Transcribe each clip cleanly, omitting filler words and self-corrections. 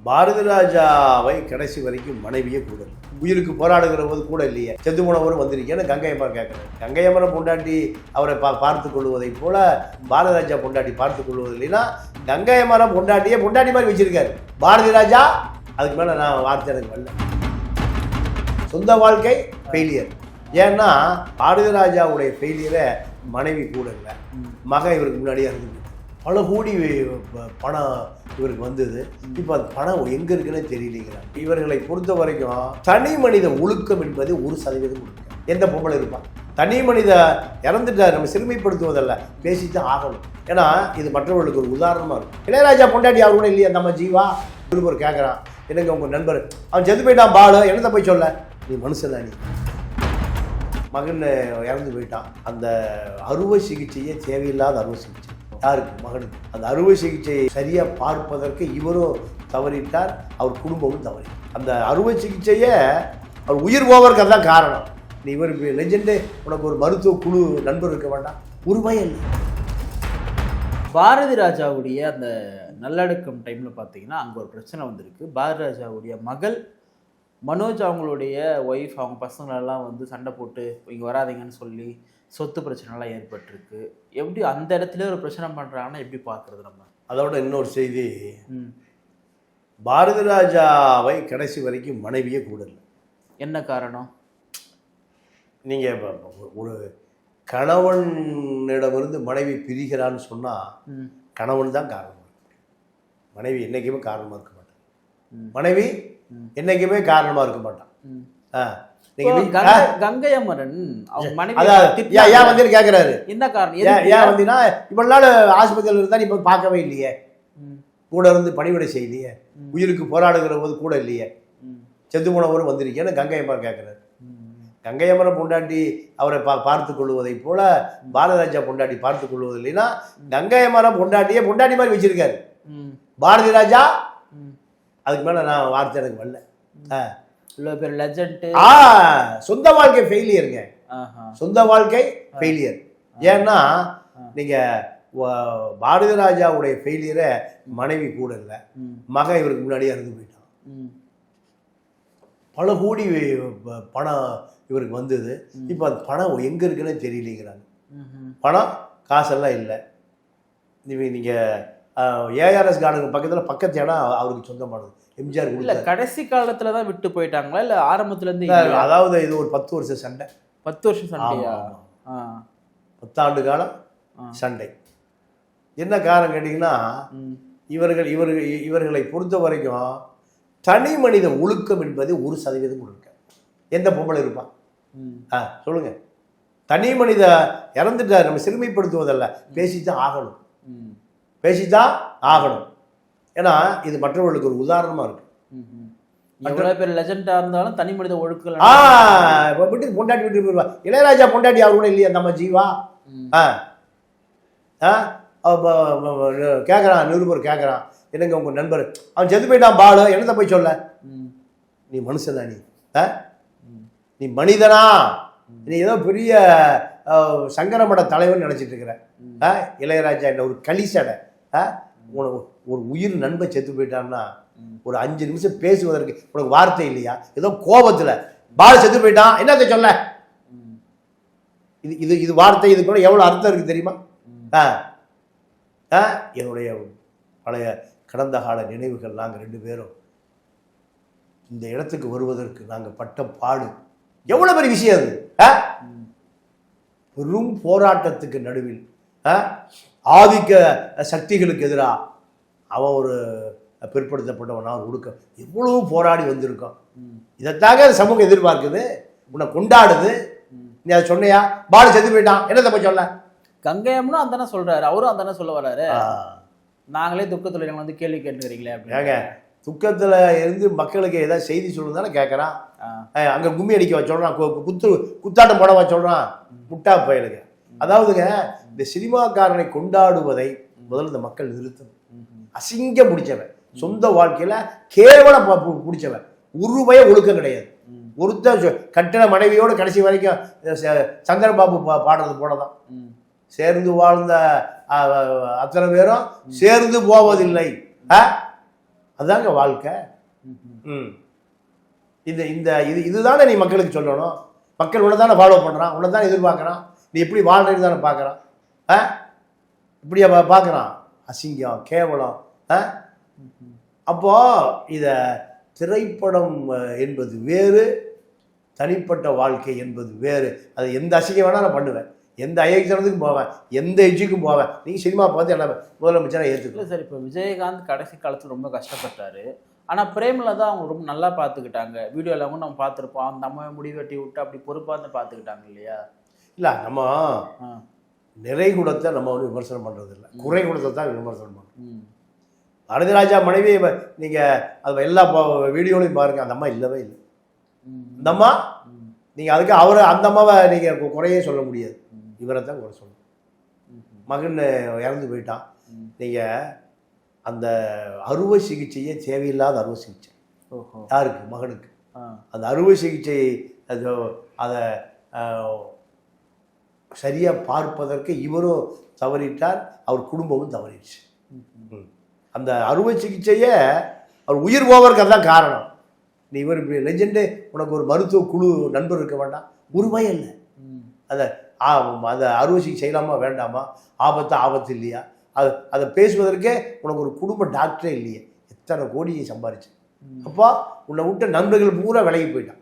பாரதி ராஜாவை கடைசி வரைக்கும் மனைவியே கூட உயிருக்கு போராடுகிற போது கூட இல்லையே, செத்து போனவரும் வந்திருக்கேன்னு கங்கையம்மன் கேட்குறேன். கங்கையம்மனை பொண்டாட்டி அவரை பார்த்து கொள்வதை போல பாரதி ராஜா பொண்டாட்டி பார்த்து கொள்வது இல்லைன்னா கங்கையம்மனை பொண்டாட்டியே பொண்டாட்டி மாதிரி வச்சிருக்காரு பாரதி ராஜா. அதுக்கு மேலே நான் வார்த்தை எனக்கு வரல. சொந்த வாழ்க்கை ஃபெயிலியர். ஏன்னா பாரதி ராஜாவுடைய ஃபெயிலியரை மனைவி கூட இல்லை, மகன் இவருக்கு முன்னாடியே இருந்து பல கோடி பணம் இவருக்கு வந்தது. இப்போ அது பணம் எங்கே இருக்குன்னு தெரியலைங்கிறாங்க. இவர்களை பொறுத்த வரைக்கும் தனி மனித ஒழுக்கம் என்பது 1% கொடுக்கும். எந்த பொம்பளை இருப்பான்? தனி மனித இறந்துட்டார், நம்ம சிறுமைப்படுத்துவதல்ல, பேசித்தான் ஆகணும். ஏன்னா இது மற்றவர்களுக்கு ஒரு உதாரணமாக இருக்கும். இளையராஜா பொண்டாட்டி அவர் கூட இல்லையா நம்ம ஜீவா? ஒருவர் கேட்குறான், எனக்கு உங்கள் நண்பர் அவன் செத்து போயிட்டான் பாலு, என்னத்தை போய் சொல்ல, நீ மனுஷன் நீ. மகன் இறந்து போயிட்டான். அந்த அறுவை சிகிச்சையே தேவையில்லாத அறுவை சிகிச்சை. யாருக்கு? மகனுக்கு. அந்த அறுவை சிகிச்சையை சரியாக பார்ப்பதற்கு இவரும் தவறிட்டார், அவர் குடும்பமும் தவறி. அந்த அறுவை சிகிச்சையை அவர் உயிர் போவதற்கு அதுதான் காரணம். நீ இவர் லெஜெண்டு, உனக்கு ஒரு மருத்துவ குழு நண்பர் இருக்க வேண்டாம், ஒரு பயம் இல்லை. பாரதி ராஜாவுடைய அந்த நல்லடக்கம் டைமில் பார்த்தீங்கன்னா அங்கே ஒரு பிரச்சனை வந்திருக்கு. பாரதி ராஜாவுடைய மகள் மனோஜ் அவங்களுடைய ஒய்ஃப் அவங்க பசங்களெல்லாம் வந்து சண்டை போட்டு இங்கே வராதிங்கன்னு சொல்லி சொத்து பிரச்சனைலாம் ஏற்பட்டிருக்கு. எப்படி அந்த இடத்துல ஒரு பிரச்சனை பண்ணுறாங்கன்னா எப்படி பார்க்குறது நம்ம? அதோட இன்னொரு செய்தி, பாரதி ராஜாவை கடைசி வரைக்கும் மனைவியே கூட இல்லை. என்ன காரணம்? நீங்கள் ஒரு கணவனிடமிருந்து மனைவி பிரிகிறான்னு சொன்னால் கணவன் தான் காரணமாக இருக்கு. மனைவி என்றைக்குமே காரணமாக இருக்க மாட்டான். மனைவி என்னைக்குமே காரணமாக இருக்க மாட்டான். கங்கையம்மரன் அவங்க மனைவி ஏன் வந்து கேட்குறாரு, என்ன காரணம்? ஏன் வந்தீங்கன்னா இவ்வளவு நாள் ஆஸ்பத்திரியில் இருந்தால் இப்போ பார்க்கவே இல்லையே, கூட இருந்து பணிவிடை செய்யலையே, உயிருக்கு போராடுகிற போது கூட இல்லையே, செத்து போனவரும் வந்திருக்கேன்னு கங்கையம்மன் கேட்குறாரு. கங்கையம்மனை பொண்டாட்டி அவரை பார்த்து கொள்வதை போல பாரதி ராஜா பொண்டாட்டி பார்த்து கொள்வது இல்லைன்னா கங்கையம்மனை பொண்டாட்டியே பொண்டாட்டி மாதிரி வச்சிருக்காரு பாரதி ராஜா. அதுக்கு மேலே நான் வார்த்தை எனக்கு வரல. சொந்த வாழ்க்கை ஃபெயிலியருங்க. சொந்த வாழ்க்கை ஃபெயிலியர். ஏன்னா நீங்க பாரதி ராஜாவுடைய ஃபெயிலியரை மனைவி கூட இல்லை, மகன் இவருக்கு முன்னாடியே இறந்து போயிட்டான். பல கோடி பணம் இவருக்கு வந்தது. இப்போ அது பணம் எங்கே இருக்குன்னு தெரியலைங்கிறாங்க. பணம் காசெல்லாம் இல்லை. நீங்கள் ஏஆர்எஸ் கார்டன் பக்கத்து இடம் அவருக்கு சொந்தமானது. எம்ஜிஆர் இல்லை கடைசி காலத்தில் தான் விட்டு போயிட்டாங்களா இல்லை ஆரம்பத்துலேருந்து? அதாவது இது ஒரு 10 வருஷம் சண்டை. 10 வருஷம் சண்டையா? 10 ஆண்டு காலம் சண்டை. என்ன காரணம் கேட்டிங்கன்னா இவர்களை பொறுத்த வரைக்கும் தனி மனித ஒழுக்கம் என்பது 1% கொடுக்க. எந்த பொம்பளை இருப்பான்? சொல்லுங்க. தனி மனித இறந்துட்டார், நம்ம சிறுமைப்படுத்துவதல்ல, பேசித்தான் ஆகணும், பேசித்தான் ஆகணும். ஏன்னா இது மற்றவர்களுக்கு ஒரு உதாரணமா இருக்கு. எவ்வளோ பேர் லெஜெண்டா இருந்தாலும் தனி மனித ஒழுக்கம் விட்டு பொண்டாட்டி விட்டு போயிடுவா. இளையராஜா பொண்டாட்டி அவர் கூட இல்லையா நம்ம ஜீவா? கேட்குறான், நிருபர் கேட்குறான், என்னங்க உங்க நண்பர் அவன் செத்து போயிட்டான் பாலு, என்னத்தை போய் சொல்ல, நீ மனுஷனா நீ? நீ மனிதனா? நீ ஏதோ பெரிய சங்கரமட தலைவன் நினைச்சிட்டு இருக்கிற. இளையராஜா என்ன ஒரு களிசடை? ஒரு உயிர் நண்பன் செத்து போயிட்டான்னா ஒரு 5 நிமிஷம் பேசுவதற்கு உனக்கு வார்த்தை இல்லையா? ஏதோ கோபத்துல பால் செத்து போயிட்டான் என்னத்தை சொல்ல? இது வார்த்தை, இது கூட எவ்வளவு அர்த்தம் இருக்கு தெரியுமா? என்னுடைய பழைய கடந்த கால நினைவுகள், நாங்கள் 2 பேரும் இந்த இடத்துக்கு வருவதற்கு நாங்கள் பட்ட பாடு எவ்வளவு பெரிய விஷயம் அது. பெரும் போராட்டத்துக்கு நடுவில் ஆதிக்க சக்திகளுக்கு எதிராக அவன் ஒரு பிற்படுத்தப்பட்டவனா ஒடுக்க எவ்வளவு போராடி வந்திருக்கான். இதைத்தாக சமூகம் எதிர்பார்க்குது, உன்னை கொண்டாடுது. நீ அதை சொன்னையா? பாலு செத்து போயிட்டான் என்னத்தை போய் சொல்ல? கங்கையம்னா அந்த சொல்றாரு, அவரும் அந்த சொல்ல வர்றாரு. நாங்களே துக்கத்துல வந்து கேள்வி கேட்டுக்கிறீங்களே அப்படிங்க. துக்கத்துல இருந்து மக்களுக்கு ஏதாவது செய்தி சொல்லுதானே கேட்கறான். அங்க கும்மி அடிக்க சொல்றான், குத்தாட்டம் போடவா சொல்றான், முட்டா பயலுங்க. அதாவதுங்க இந்த சினிமாக்காரனை கொண்டாடுவதை முதல்ல இந்த மக்கள் நிறுத்தணும். அசிங்க பிடிச்சவன், சொந்த வாழ்க்கையில கேவல பிடிச்சவன், உருவைய ஒழுக்கம் கிடையாது. ஒருத்த கட்டிட மனைவியோடு கடைசி வரைக்கும் சந்திரபாபு பாடுறது போலதான். சேர்ந்து வாழ்ந்த அத்தனை பேரும் சேர்ந்து போவதில்லை. அதுதாங்க வாழ்க்கை. இந்த இந்த இது இதுதானே நீ மக்களுக்கு சொல்லணும். மக்கள் உன்னை தானே ஃபாலோ பண்ணுறான், உன்னை தானே எதிர்பார்க்குறான், நீ எப்படி வாழ்றது தானே பார்க்குறான். இப்படியா பார்க்குறான்? அசிங்கம், கேவலம். அப்போ இதை திரைப்படம் என்பது வேறு, தனிப்பட்ட வாழ்க்கை என்பது வேறு. அது எந்த அசிங்கம் வேணால் நான் பண்ணுவேன், எந்த அயோக்கியத்துக்கும் போவேன், எந்த எஜ்ஜுக்கும் போவேன். நீங்கள் சினிமா பார்த்து என்ன முதலமைச்சராக ஏற்றுக்கல. சார் இப்போ விஜயகாந்த் கடைசி காலத்தில் ரொம்ப கஷ்டப்பட்டாரு. ஆனால் பிரேமில் தான் அவங்க ரொம்ப நல்லா பார்த்துக்கிட்டாங்க. வீடியோவில் கூட நம்ம பார்த்துருப்போம், அந்த அம்மாவை முடிவெட்டி விட்டு அப்படி பொறுப்பாக இருந்து பார்த்துக்கிட்டாங்க இல்லையா? இல்லை, நம்ம நிறை குணத்தை நம்ம வந்து விமர்சனம் பண்ணுறது இல்லை, குறை குணத்தை தான் விமர்சனம் பண்ணுறோம். பாரதிராஜா மனைவி நீங்கள் அது எல்லா வீடியோலையும் பாருங்கள், அந்த அம்மா இல்லவே இல்லை. அந்த அம்மா நீங்கள் அதுக்கு அவரை அந்த அம்மாவை நீங்கள் குறையே சொல்ல முடியாது, இவரை தான் குறை சொல்லணும். மகன் இறந்து போயிட்டான், நீங்கள் அந்த அறுவை சிகிச்சையே தேவையில்லாத அறுவை சிகிச்சை. யாருக்கு? மகனுக்கு. அந்த அறுவை சிகிச்சை அதை சரியாக பார்ப்பதற்கு இவரும் தவறிட்டார், அவர் குடும்பமும் தவறிடுச்சு. அந்த அறுவை சிகிச்சையை அவர் உயிர் போவதற்கு அதுதான் காரணம். நீ இவர் இப்படி லெஜெண்டு, உனக்கு ஒரு மருத்துவ குழு நண்பர் இருக்க வேண்டாம், உரிமை இல்லை. அந்த அறுவை சிகிச்சை செய்யலாமா வேண்டாமா, ஆபத்து இல்லையா, அதை பேசுவதற்கே உனக்கு ஒரு குடும்ப டாக்டரே இல்லையே, எத்தனை கோடியை சம்பாரிச்சு. அப்போ உன்னை விட்ட நண்பர்கள் பூரா விலகி போயிட்டான்.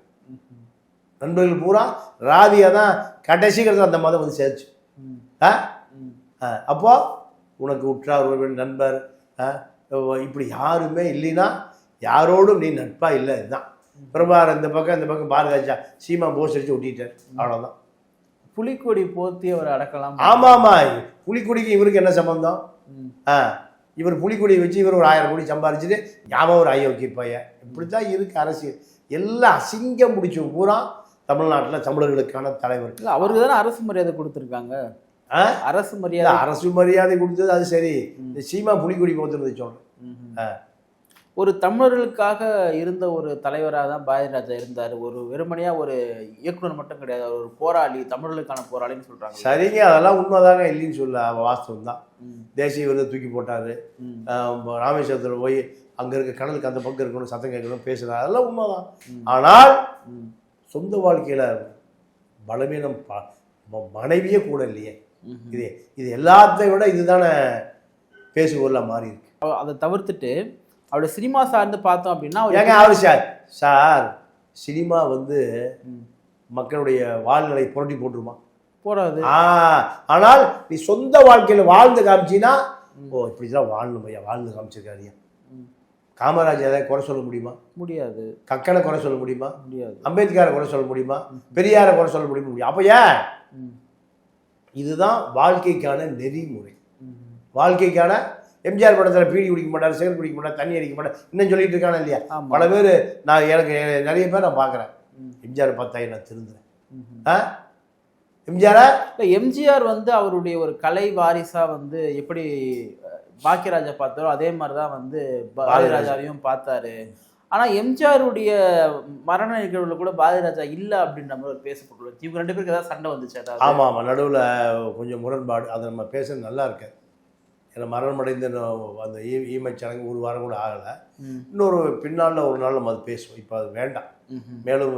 நண்பர்கள் பூரா ராதியாக தான் கடைசிக்கிறது அந்த மதம் வந்து சேர்த்து. அப்போ உனக்கு உற்றார் உறவினர் நண்பர் இப்படி யாருமே இல்லைன்னா யாரோடும் நீ நட்பாக இல்லை. இதுதான் பிரபாகர் இந்த பக்கம் பாரதிராஜா சீமா போஸ் அடிச்சு ஒட்டிட்டார், அவ்வளோதான். புலிக்கொடி போத்தி அவர் அடக்கலாம். ஆமாம், புலிக்கொடிக்கு இவருக்கு என்ன சம்பந்தம்? இவர் புலிக்கொடியை வச்சு இவர் ஒரு 1000 கோடி சம்பாரிச்சுட்டு ஞாபகம் ஒரு அயோக்கிய பையன். இப்படித்தான் இருக்கு அரசியல். எல்லாம் அசிங்கம் முடிச்சு பூரா தமிழ்நாட்டில் தமிழர்களுக்கான தலைவர். அவருக்கு தானே அரசு மரியாதை கொடுத்துருக்காங்க. அரசு மரியாதை கொடுத்தது அது சரி. இந்த சீமா புலிக்கொடி போத்துறது சொல்றேன். ஒரு தமிழர்களுக்காக இருந்த ஒரு தலைவராக தான் பாரதிராஜா இருந்தார். ஒரு வெறுமனையா ஒரு இயக்குனர் மட்டும் கிடையாது, ஒரு போராளி, தமிழர்களுக்கான போராளின்னு சொல்றாங்க. சரிங்க, அதெல்லாம் உண்மைதாங்க, இல்லைன்னு சொல்ல வாஸ்தவம் தான். தேசிய விருதை தூக்கி போட்டாரு, ராமேஸ்வரத்தில் போய் அங்க இருக்க கடலுக்கு அந்த பக்கம் இருக்கணும், சத்தம் கேட்கணும் பேசுறாரு, அதெல்லாம் உண்மைதான். ஆனால் சொந்த வாழ்க்கையில பலவீனம் மனைவியே கூட இல்லையே. இது எல்லாத்தையும் விட இதுதானே பேசுபொருளா மாறி இருக்கு. அதை தவிர்த்துட்டு அவருடைய சினிமா சார்ந்து பார்த்தோம் அப்படின்னா, ஏங்க அவரு சார் சினிமா வந்து மக்களுடைய வாழ்நிலை புரட்டி போட்டுருமா? போறாது. ஆனால் நீ சொந்த வாழ்க்கையில வாழ்ந்து காமிச்சின்னா, ஓ இப்படிதான் வாழணும் ஐயா, வாழ்ந்து காமிச்சிருக்காரு. காமராஜ் எதாவது குறை சொல்ல முடியுமா? முடியாது. கக்கனை குறை சொல்ல முடியுமா? முடியாது. அம்பேத்கரை குறை சொல்ல முடியுமா? பெரியாரை குறை சொல்ல முடியுமா? அப்ப ஏன்? இதுதான் வாழ்க்கைக்கான நெறிமுறை. வாழ்க்கைக்கான எம்ஜிஆர் படத்தில் பீடி குடிக்க மாட்டார், சிகரெட் குடிக்க மாட்டார், தண்ணி அடிக்க மாட்டார், இன்னும் சொல்லிட்டு இருக்கானே இல்லையா? பல பேர் எனக்கு நிறைய பேர் நான் பார்க்குறேன், எம்ஜிஆர் பார்த்தா நான் திருந்துறேன். எம்ஜிஆர் வந்து அவருடைய ஒரு கலை வாரிசா வந்து எப்படி பாக்கியராஜா பார்த்தாரோ அதே மாதிரிதான் வந்து பாரதிராஜாவையும் பார்த்தாரு. ஆனா எம்ஜிஆருடைய மரண நிகழ்வுல கூட பாரதிராஜா இல்லை அப்படின்ற மாதிரி பேசப்பட்டுள்ளது. இவங்க 2 பேருக்கு ஏதாவது சண்டை வந்துச்சு? ஆமா, நடுவில் கொஞ்சம் முரண்பாடு. அதை நம்ம பேச நல்லா இருக்கு. ஏன்னா மரணமடைந்த அந்த ஈமைச்சடங்கு 1 வாரம் கூட ஆகலை. இன்னொரு பின்னால் ஒரு நாள் நம்ம அது பேசுவோம். இப்போ அது வேண்டாம். மேலும்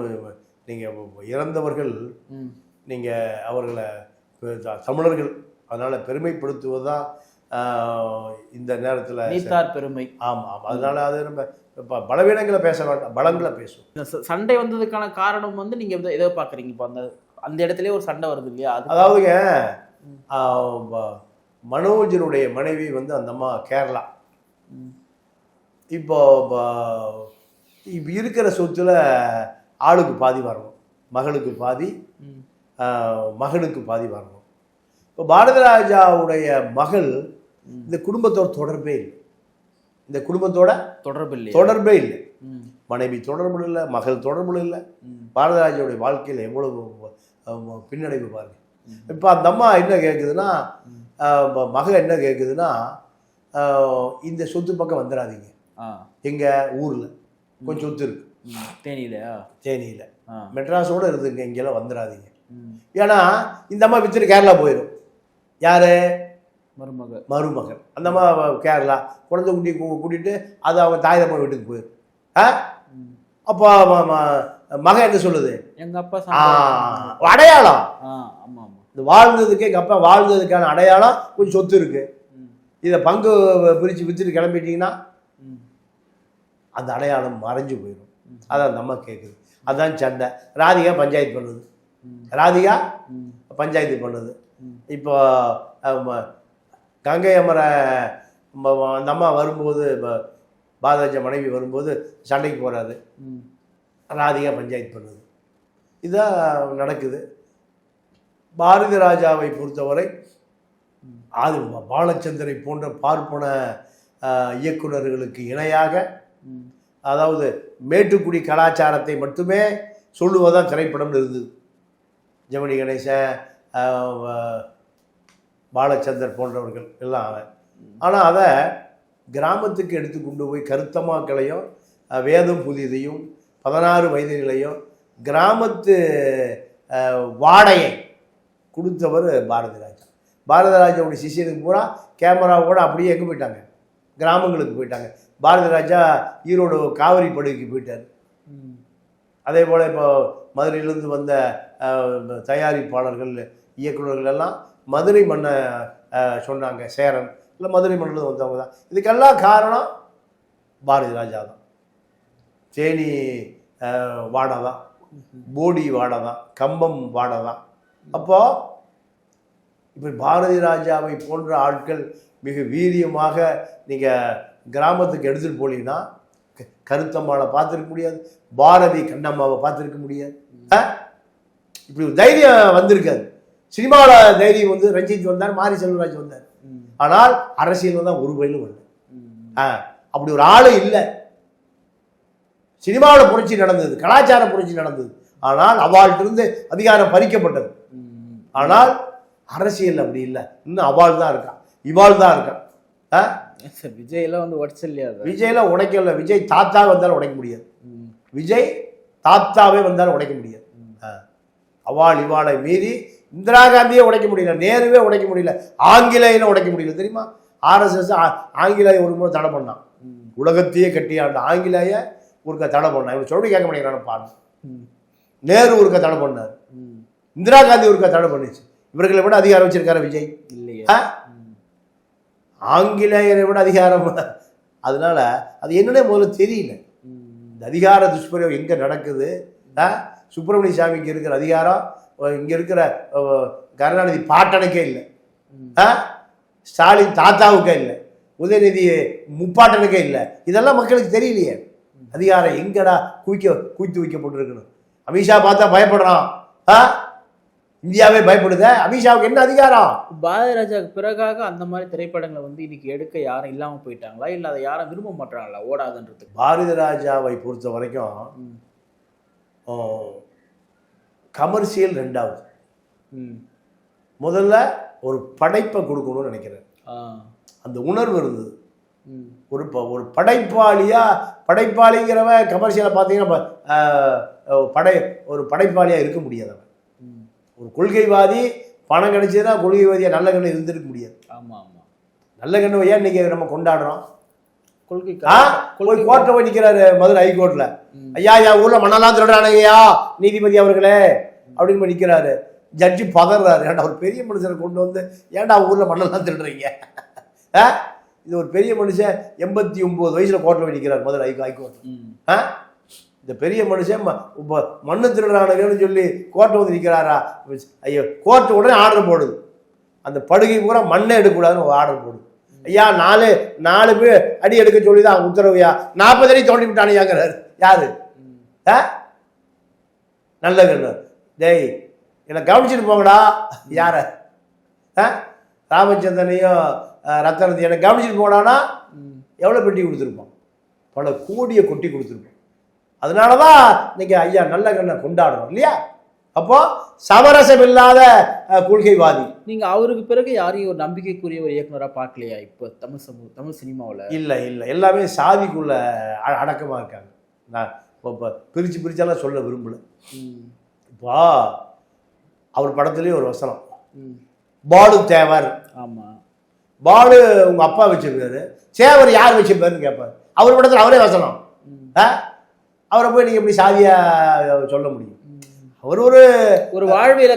நீங்கள் இறந்தவர்கள், நீங்கள் அவர்களை தமிழர்கள், அதனால் பெருமைப்படுத்துவதுதான் இந்த நேரத்தில் பெருமை. ஆமாம், அதனால அது நம்ம பலவீனங்களை பேச வேண்டாம், பலங்களை பேசுவோம். சண்டை வந்ததுக்கான காரணம் வந்து நீங்கள் எதோ பார்க்குறீங்க. இப்போ அந்த இடத்துலயே ஒரு சண்டை வருது இல்லையா? அதாவதுங்க, மனோஜனுடைய மனைவி வந்து அந்த அம்மா கேரளா. இப்போ இருக்கிற சொத்துல ஆளுக்கு பாதி வரணும், மகளுக்கு பாதி, மகனுக்கு பாதி வரணும். இப்போ பாரதிராஜாவுடைய மகள் இந்த குடும்பத்தோட தொடர்பே இல்லை. இந்த குடும்பத்தோட தொடர்பே இல்லை. மனைவி தொடர்பு இல்லை, மகள் தொடர்பு இல்லை. பாரதிராஜாவுடைய வாழ்க்கையில் எவ்வளவு பின்னடைவு பாருங்க. இப்போ அந்த அம்மா என்ன கேட்குதுன்னா, மக என்ன கேட்குதுன்னா, இந்த சொத்து பக்கம் வந்துடாதீங்க, எங்கள் ஊரில் கொஞ்சம் சொத்து இருக்கு, தேனியில் மெட்ராஸோடு இருந்துங்க, இங்கெல்லாம் வந்துடாதீங்க. ஏன்னா இந்த அம்மா வித்துட்டு கேரளா போயிடும். யாரு? மருமகன் அந்த கேரளா குழந்தை குட்டி கூட்டிட்டு அது அவங்க தாய் தப்பா வீட்டுக்கு போயிரு. அப்போ மகன் என்ன சொல்லுது, எங்க அப்பா அடையாளம் இந்த வாழ்ந்ததுக்கு எங்கள் அப்பா வாழ்ந்ததுக்கான அடையாளம் கொஞ்சம் சொத்து இருக்கு, இதை பங்கு பிரித்து விற்றுட்டு கிளம்பிட்டீங்கன்னா அந்த அடையாளம் மறைஞ்சு போயிடும். அதான் நம்ம கேட்குது. அதுதான் சண்டை. ராதிகா பஞ்சாயத்து பண்ணுது, ராதிகா பஞ்சாயத்து பண்ணுது. இப்போ கங்கை அமர அந்த அம்மா வரும்போது பாரதிராஜா மனைவி வரும்போது சண்டைக்கு போகிறாரு, ராதிகா பஞ்சாயத்து பண்ணுது. இதுதான் நடக்குது. பாரதி ராஜாவை பொறுத்தவரை அது பாலச்சந்தரை போன்ற பார்ப்பன இயக்குநர்களுக்கு இணையாக, அதாவது மேட்டுக்குடி கலாச்சாரத்தை மட்டுமே சொல்லுவதான் திரைப்படம் இருந்தது. ஜெமினி கணேசன், பாலச்சந்தர் போன்றவர்கள் எல்லாம். ஆனால் அதை கிராமத்துக்கு எடுத்து கொண்டு போய் கருத்தமாக்களையும் வேதம் புதிதையும் 16 வயதுகளையும் கிராமத்து வாடையை கொடுத்தவர் பாரதி ராஜா. பாரதி ராஜாவுடைய சிஷியனுக்கு பூரா கேமராவோடு அப்படியே எங்கே போயிட்டாங்க, கிராமங்களுக்கு போயிட்டாங்க. பாரதி ராஜா ஈரோடு காவிரி படுகைக்கு போயிட்டார். அதே போல் இப்போ மதுரையிலேருந்து வந்த தயாரிப்பாளர்கள் இயக்குநர்கள் எல்லாம் மதுரை மண்ணை சொன்னாங்க, சேரன் இல்லை மதுரை மண்ணில் வந்தவங்க தான். இதுக்கெல்லாம் காரணம் பாரதி ராஜா தான். தேனி வாடை தான், போடி வாடை தான், கம்பம் வாடை தான். அப்போது இப்போ பாரதி ராஜாவை போன்ற ஆட்கள் மிக வீரியமாக நீங்கள் கிராமத்துக்கு எடுத்துகிட்டு போனீங்கன்னா கருத்தம்மாவை பார்த்துருக்க முடியாது, பாரதி கண்ணம்மாவை பார்த்துருக்க முடியாது. இப்படி ஒரு தைரியம் வந்திருக்காது. சினிமாவில் தைரியம் வந்து ரஞ்சித் வந்தார், மாரி செல்வராஜ் வந்தார். ஆனால் அரசியல் தான் ஒரு வயலும் வரல. அப்படி ஒரு ஆளு இல்லை. சினிமாவில் புரட்சி நடந்தது, கலாச்சார புரட்சி நடந்தது, ஆனால் அவள்கிட்ட அதிகாரம் பறிக்கப்பட்டது. ஆனால் அரசியல் அப்படி இல்லை. இன்னும் அவள் தான் இருக்கான், இவாள் தான் இருக்கான். விஜயெல்லாம் வந்து உடச்சு இல்லையா? விஜயெல்லாம் உடைக்கல. விஜய் தாத்தா வந்தாலும் உடைக்க முடியாது. விஜய் தாத்தாவே வந்தாலும் உடைக்க முடியாது. அவள் இவாளை மீறி இந்திரா காந்தியே உடைக்க முடியல, நேருவே உடைக்க முடியல, ஆங்கிலேயனை உடைக்க முடியல. தெரியுமா? RSS ஆங்கிலேய ஒரு முறை தடை பண்ணான், உலகத்தையே கட்டியாண்ட ஆங்கிலேய ஒருக்க தடை பண்ணான். இவங்க சொல்லி கேட்க மாட்டேங்கிறான் பாடு. நேரு ஒருக்க தடை பண்ணார், இந்திரா காந்தி ஒருக்க தடை பண்ணிச்சு. இவர்களை விட அதிகாரம் வச்சிருக்காரு விஜய் இல்லையா? ஆங்கிலேயரை விட அதிகாரம். அதனால அது என்னன்னே முதல்ல தெரியல. இந்த அதிகார துஷ்பிரயோகம் எங்கே நடக்குது? சுப்பிரமணிய சாமிக்கு இருக்கிற அதிகாரம் இங்கே இருக்கிற கருணாநிதி பாட்டனுக்கே இல்லை, ஸ்டாலின் தாத்தாவுக்கே இல்லை, உதயநிதி முப்பாட்டனுக்கே இல்லை. இதெல்லாம் மக்களுக்கு தெரியலையே. அதிகாரம் எங்கடா குவித்து வைக்கப்பட்டிருக்கணும். அமித்ஷா பார்த்தா பயப்படுறான், இந்தியாவே பயப்படுத. அமித்ஷாவுக்கு என்ன அதிகாரம்? பாரதி ராஜாவுக்கு பிறகாக அந்த மாதிரி திரைப்படங்களை வந்து இன்னைக்கு எடுக்க யாரும் இல்லாமல் போயிட்டாங்களா, இல்லை அதை யாரும் விரும்ப மாட்டாங்களா ஓடாதுன்றதுக்கு? பாரதி ராஜாவை பொறுத்த வரைக்கும் கமர்ஷியல் ரெண்டாவது. முதல்ல ஒரு படைப்பை கொடுக்கணும்னு நினைக்கிறேன். அந்த உணர்வு இருந்தது. ஒரு படைப்பாளிங்கிறவன் கமர்ஷியலை பார்த்தீங்கன்னா ஒரு படைப்பாளியாக இருக்க முடியாது. அவன் ஒரு கொள்கைவாதி. பணம் கிடைச்சதுன்னா கொள்கைவாதியாக நல்ல கண்ணு இருந்திருக்க முடியாது. ஆமாம் ஆமாம். நல்ல கண்ணு ஏன் இன்னைக்கு நம்ம கொண்டாடுறோம்? போய் கோர்ட்டை போய் நிற்கிறாரு மதுரை ஹைகோர்ட்ல, ஐயா என் ஊர்ல மண்ணெல்லாம் திருடுறானுங்கய்யா நீதிபதி அவர்களே அப்படின்னு போய் நிற்கிறாரு. ஜட்ஜி பதறாரு, ஏன்டா ஒரு பெரிய மனுஷனை கொண்டு வந்து ஏன்டா ஊர்ல மண்ணெல்லாம் திருடுறீங்க? இது ஒரு பெரிய மனுஷன் 89 வயசுல கோர்ட்ல போய் நிற்கிறார் மதுரை ஹைகோர்ட். இந்த பெரிய மனுஷன் மண்ணு திருடுறானுங்கன்னு சொல்லி கோர்ட்டை வந்து நிற்கிறாரா? ஐயோ, கோர்ட்டு உடனே ஆர்டர் போடுது, அந்த படுகை பூரா மண்ணை எடுக்கக்கூடாதுன்னு ஆர்டர் போடுது. ஐயா 4 பேர் அடி எடுக்க சொல்லிதான் உத்தரவுயா, 40 அடி தோண்டி விட்டானுங்கிறாரு. யாரு? நல்ல கண்ணு. டேய் என்னை கவனிச்சுட்டு போங்கடா. யார? ராமச்சந்திரனையும் ரத்தனத்தையும் என்னை கவனிச்சுட்டு போங்கடானா எவ்வளோ பெட்டி கொடுத்துருப்போம்? பல கோடியை கொட்டி கொடுத்துருப்போம். அதனாலதான் இன்னைக்கு ஐயா நல்ல கண்ணை கொண்டாடுறோம் இல்லையா? அப்போ சமரசம் இல்லாத கொள்கைவாதி. நீங்க அவருக்கு பிறகு யாரையும் ஒரு நம்பிக்கைக்குரிய ஒரு இயக்குனராக பார்க்கலையா இப்போ தமிழ் சினிமாவில்? இல்லை, எல்லாமே சாதிக்குள்ள அடக்கமாக இருக்காங்க. நான் இப்போ பிரிச்செல்லாம் சொல்ல விரும்பல. இப்போ அவர் படத்துலேயும் ஒரு வசனம், பாலு தேவர். ஆமாம், பாலு உங்க அப்பா வச்சிருக்காரு, சேவர் யார் வச்சிருப்பாருன்னு கேட்பாரு. அவர் படத்தில் அவரே வசனம். அவரை போய் நீங்க எப்படி சாதியா சொல்ல முடியும்? அவர் ஒரு வாழ்வியல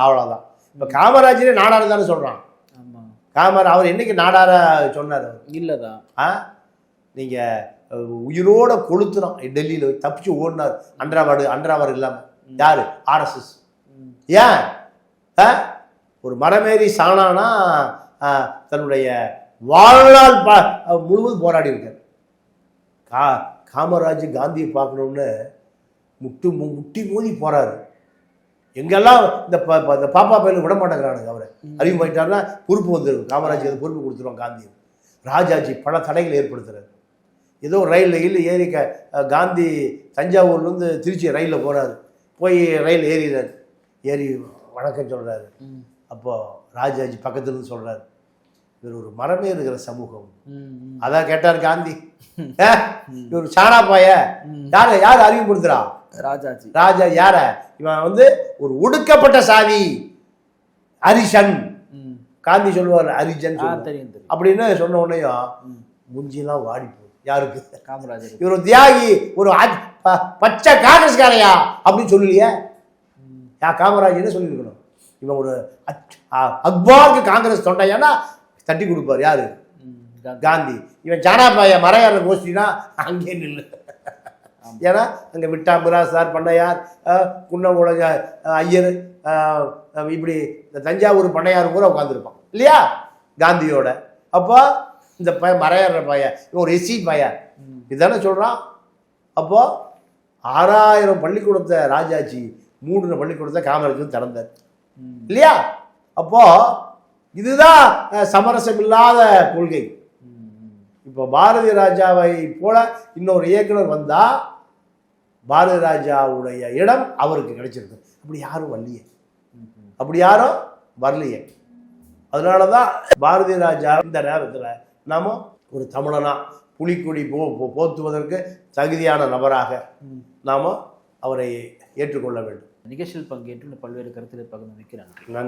அவ்வளவுதான். இப்ப காமராஜரே நாடார் தானே சொல்றான். அவர் என்னைக்கு நாடார சொன்னார்? இல்லதான். நீங்க உயிரோட கொளுத்துறோம். டெல்லியில தப்பிச்சு ஓடினார் அன்றாவாடு இல்லாம. யாரு? RSS. ஏன் ஒரு மரமேறி சாணானா தன்னுடைய வாழ்நாள் முழுவதும் போராடி இருக்கார். காமராஜ் காந்தியை பார்க்கணும்னு முட்டி மோதி போறாரு. எங்கெல்லாம் இந்த பாப்பா பையனுக்கு விட மாட்டேங்கிறானுங்க. அவரை அறிமுகமாயிட்டாருன்னா பொறுப்பு வந்துடும். காமராஜ் அது பொறுப்பு கொடுத்துருவோம். காந்தி ராஜாஜி பல தடைகள் ஏற்படுத்துறாரு. ஏதோ ரயிலில் ஏறி காந்தி தஞ்சாவூர்லேருந்து திருச்சி ரயிலில் போகிறாரு. போய் ரயில் ஏறிறாரு. ஏறி வணக்கம் சொல்கிறாரு. அப்போது ராஜாஜி பக்கத்துலேருந்து சொல்கிறாரு, இவர் ஒரு மரமே இருக்கிற சமூகம். அதான் கேட்டார் காந்தி. இவர் சாணா பாய யார் அறிமுகப்படுத்துறா? ராஜா. யார? இவன் ஒரு ஒடுக்கப்பட்ட சாதி, அரிசன். காந்தி சொல்லுவார் அரிஜன் அப்படின்னு சொன்ன உடனேயும் முஞ்சிலாம் வாடி போகுது. யாருக்கு? காமராஜர். இவர் ஒரு தியாகி, ஒரு பச்சை காங்கிரஸ்காரையா அப்படின்னு சொல்லலையே. காமராஜ் என்ன சொல்லியிருக்கணும்? இவன் ஒரு அக்பாருக்கு காங்கிரஸ் தொண்டையானா தட்டி கொடுப்பார். யாரு? காந்தி. இவன் சாணாபாய மறையாளர் கோஷ்டினா அங்கே நில்லு. ஏன்னா அங்கே விட்டாம்புரா சார் பண்ணையார், குன்னங்குள ஐயர், இப்படி இந்த தஞ்சாவூர் பண்ணையார் கூட உட்காந்துருப்பான் இல்லையா காந்தியோட. அப்போ இந்த பையன் மறையாடுற பையன், இவன் ஒரு எஸ்சி பையன் இதுதானே சொல்கிறான். அப்போ 6000 பள்ளிக்கூடத்தை ராஜாஜி 3 பள்ளிக்கூடத்தை காமராஜ் திறந்தார் இல்லையா. அப்போ இதுதான் சமரசம் இல்லாத கொள்கை. இப்போ பாரதி ராஜாவை போல இன்னொரு இயக்குனர் வந்தா பாரதி ராஜாவுடைய இடம் அவருக்கு கிடைச்சிருக்கு. அப்படி யாரும் வரலையே. அதனால தான் பாரதி ராஜா இந்த நேரத்தில் நாம ஒரு தமிழனா புலிக்கொடி போத்துவதற்கு தகுதியான நபராக நாம அவரை ஏற்றுக்கொள்ள வேண்டும். நிகழ்ச்சியில் பங்கேற்று பல்வேறு கருத்துக்களை பகிர்ந்து நன்றி.